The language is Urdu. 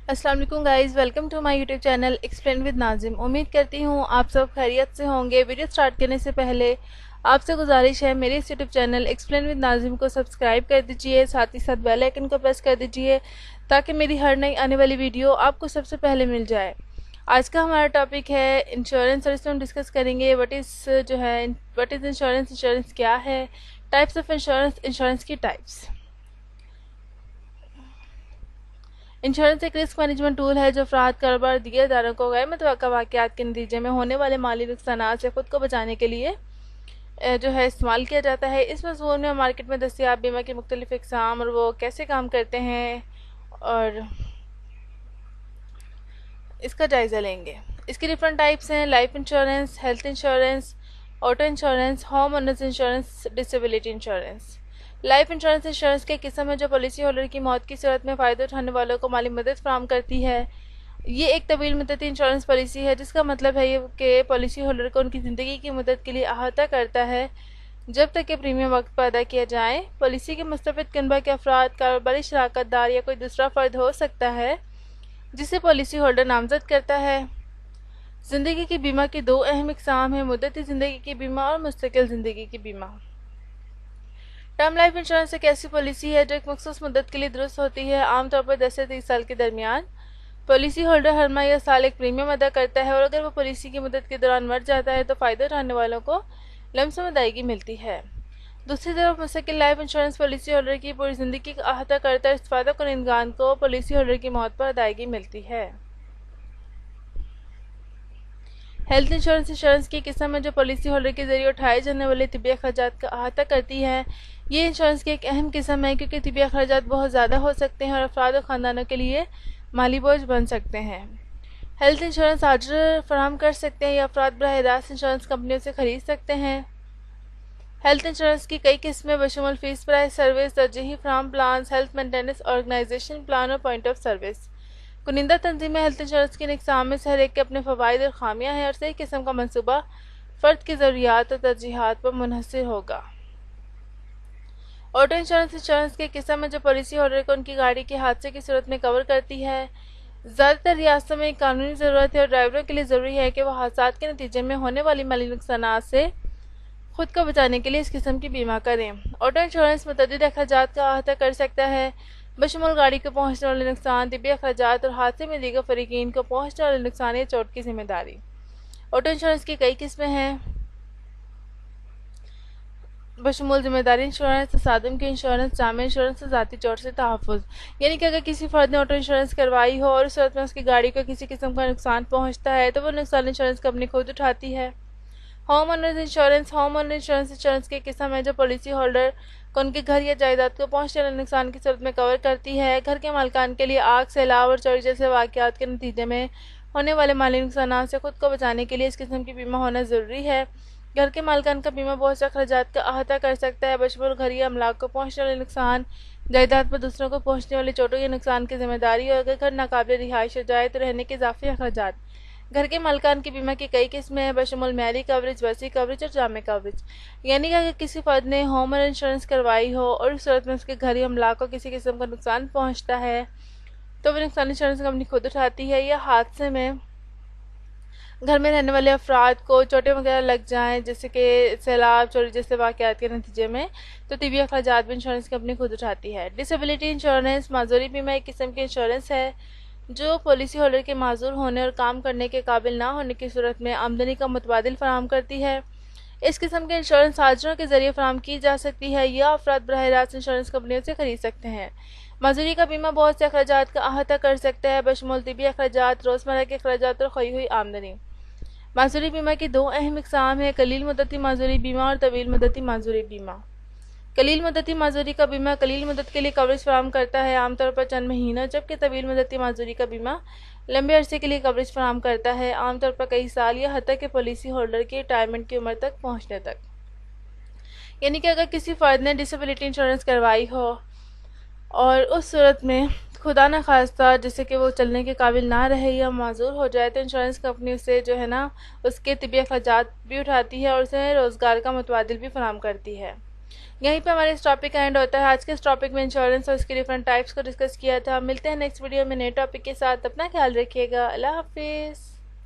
السلام علیکم guys, welcome to my YouTube channel explain with Nazim. امید کرتی ہوں آپ سب خیریت سے ہوں گے۔ ویڈیو سٹارٹ کرنے سے پہلے آپ سے گزارش ہے میرے اس یوٹیوب چینل ایکسپلین ود ناظم کو سبسکرائب کر دیجئے، ساتھ ہی ساتھ بیل آئیکن کو پریس کر دیجئے تاکہ میری ہر نئی آنے والی ویڈیو آپ کو سب سے پہلے مل جائے۔ آج کا ہمارا ٹاپک ہے انشورنس، اور اس میں ہم ڈسکس کریں گے واٹ از انشورنس، انشورنس کیا ہے، ٹائپس آف انشورنس، انشورنس کی ٹائپس۔ انشورنس ایک رسک مینجمنٹ ٹول ہے جو افراد، کاروبار، دیگر اداروں کو غیر متوقع واقعات کے نتیجے میں ہونے والے مالی نقصانات سے خود کو بچانے کے لیے استعمال کیا جاتا ہے۔ اس مضمون میں مارکیٹ میں دستیاب بیمہ کی مختلف اقسام اور وہ کیسے کام کرتے ہیں اور اس کا جائزہ لیں گے۔ اس کی ڈفرنٹ ٹائپس ہیں: life insurance, health insurance, auto insurance, home owners insurance, disability insurance. Life insurance insurance کی قسم ہے جو پالیسی ہولڈر کی موت کی صورت میں فائدہ اٹھانے والوں کو مالی مدد فراہم کرتی ہے۔ یہ ایک طویل مدتی انشورنس پالیسی ہے جس کا مطلب ہے کہ پالیسی ہولڈر کو ان کی زندگی کی مدت کے لیے احاطہ کرتا ہے جب تک کہ پریمیم وقت پر ادا کیا جائے۔ پالیسی کے مستفید کنبہ کے افراد، کاروباری شراکت دار یا کوئی دوسرا فرد ہو سکتا ہے جسے پالیسی ہولڈر نامزد کرتا ہے۔ زندگی کی بیمہ کی دو اہم اقسام ہیں: مدتی زندگی کی بیمہ اور مستقل زندگی کی بیمہ۔ ٹرم لائف انشورنس ایک ایسی پالیسی ہے جو ایک مخصوص مدت کے لیے درست ہوتی ہے، عام طور پر 10 سے 30 سال کے درمیان۔ پالیسی ہولڈر ہر ماہ یا سال ایک پریمیم ادا کرتا ہے، اور اگر وہ پالیسی کی مدت کے دوران مر جاتا ہے تو فائدہ اٹھانے والوں کو لم سم ادائیگی ملتی ہے۔ دوسری طرف مستقل لائف انشورنس پالیسی ہولڈر کی پوری زندگی کا احاطہ کرتا ہے اور استفادہ کنندگان کو پالیسی ہولڈر کی موت پر ادائیگی ملتی ہے۔ ہیلتھ انشورنس انشورنس کی قسم ہے جو پالیسی ہولڈر کے ذریعے اٹھائے جانے والے طبی اخراجات کا احاطہ کرتی ہے۔ یہ انشورنس کی ایک اہم قسم ہے کیونکہ طبی اخراجات بہت زیادہ ہو سکتے ہیں اور افراد و خاندانوں کے لیے مالی بوجھ بن سکتے ہیں۔ ہیلتھ انشورنس آجر فراہم کر سکتے ہیں یا افراد براہ راست انشورنس کمپنیوں سے خرید سکتے ہیں۔ ہیلتھ انشورنس کی کئی قسمیں بشمول فیس پرائز سروس، ترجیحی فراہم plans, health maintenance organization plan اور پوائنٹ آف سروس۔ کنندہ تنظیمیں ہیلتھ انشورنس کی اقسام میں سے ہر ایک کے اپنے فوائد اور خامیاں ہیں، اور صحیح قسم کا منصوبہ فرد کی ضروریات اور ترجیحات پر منحصر ہوگا۔ آٹو انشورنس انشورنس کی قسم ہے جو پالیسی ہولڈر کو ان کی گاڑی کے حادثے کی صورت میں کور کرتی ہے۔ زیادہ تر ریاستوں میں ایک قانونی ضرورت ہے اور ڈرائیوروں کے لیے ضروری ہے کہ وہ حادثات کے نتیجے میں ہونے والی مالی نقصانات سے خود کو بچانے کے لیے اس قسم کی بیمہ کریں۔ آٹو انشورنس متعدد اخراجات کا احاطہ کر سکتا ہے، بشمول گاڑی کو پہنچنے والے نقصان، طبی اخراجات اور حادثے میں دیگر فریقین کو پہنچنے والے نقصان یا چوٹ کی ذمہ داری۔ آٹو انشورنس کی کئی قسمیں ہیں بشمول ذمہ داری انشورنس، تصادم کی انشورنس، جامع انشورنس اور ذاتی چوٹ سے تحفظ۔ یعنی کہ اگر کسی فرد نے آٹو انشورنس کروائی ہو اور اس صورت میں اس کی گاڑی کو کسی قسم کا نقصان پہنچتا ہے تو وہ نقصان انشورنس کمپنی خود اٹھاتی ہے۔ Home owners insurance home owner insurance insurance کی قسم ہے جو پالیسی ہولڈر کو ان کے گھر یا جائیداد کو پہنچنے والے نقصان کی صورت میں کور کرتی ہے۔ گھر کے مالکان کے لیے آگ، سیلاب اور چوری جیسے واقعات کے نتیجے میں ہونے والے مالی نقصانات سے خود کو بچانے کے لیے اس قسم کی بیمہ ہونا ضروری ہے۔ گھر کے مالکان کا بیمہ بہت سے اخراجات کا احاطہ کر سکتا ہے، بشمول گھر یا املاک کو پہنچنے والے نقصان، جائیداد پر دوسروں کو پہنچنے والی چوٹوں یا نقصان کی ذمہ داری، اور اگر گھر ناقابل رہائش ہو جائے تو رہنے کے اضافی اخراجات۔ گھر کے مالکان کی بیمہ کی کئی قسمیں ہیں بشمول معیاری کوریج، وسیع کوریج اور جامع کوریج۔ یعنی کہ اگر کسی فرد نے ہوم اونر انشورنس کروائی ہو اور اس صورت میں اس کے گھر یا املاک کو کسی قسم کا نقصان پہنچتا ہے تو وہ نقصان انشورنس کمپنی خود اٹھاتی ہے، یا حادثے میں گھر میں رہنے والے افراد کو چوٹیں وغیرہ لگ جائیں جیسے کہ سیلاب، چوری جیسے واقعات کے نتیجے میں، تو طبی اخراجات بھی انشورنس کمپنی خود اٹھاتی ہے۔ ڈسیبلٹی انشورنس معذوری بیمہ ایک قسم کی انشورنس ہے جو پالیسی ہولڈر کے معذور ہونے اور کام کرنے کے قابل نہ ہونے کی صورت میں آمدنی کا متبادل فراہم کرتی ہے۔ اس قسم کے انشورنس آجروں کے ذریعے فراہم کی جا سکتی ہے یا افراد براہ راست انشورنس کمپنیوں سے خرید سکتے ہیں۔ معذوری کا بیمہ بہت سے اخراجات کا احاطہ کر سکتا ہے بشمول طبی اخراجات، روزمرہ کے اخراجات اور کھوئی ہوئی آمدنی۔ معذوری بیمہ کی دو اہم اقسام ہیں: قلیل مدتی معذوری بیمہ اور طویل مدتی معذوری بیمہ۔ قلیل مدتی معذوری کا بیمہ قلیل مدت کے لیے کوریج فراہم کرتا ہے، عام طور پر چند مہینوں، جبکہ طویل مدتی معذوری کا بیمہ لمبے عرصے کے لیے کوریج فراہم کرتا ہے، عام طور پر کئی سال یا حتیٰ کہ پالیسی ہولڈر کی ریٹائرمنٹ کی عمر تک پہنچنے تک۔ یعنی کہ اگر کسی فرد نے ڈسیبلٹی انشورنس کروائی ہو اور اس صورت میں خدا نخواستہ جیسے کہ وہ چلنے کے قابل نہ رہے یا معذور ہو جائے تو انشورنس کمپنی اسے اس کے طبی اخراجات بھی اٹھاتی ہے اور اسے روزگار کا متبادل بھی فراہم کرتی ہے۔ یہیں پہ ہمارے اس ٹاپک کا اینڈ ہوتا ہے. آج کے اس ٹاپک میں انشورنس اور اس کی ڈفرینٹ ٹائپس کو ڈسکس کیا تھا. ملتے ہیں نیکسٹ ویڈیو میں نئے ٹاپک کے ساتھ. اپنا خیال رکھیے گا. اللہ حافظ.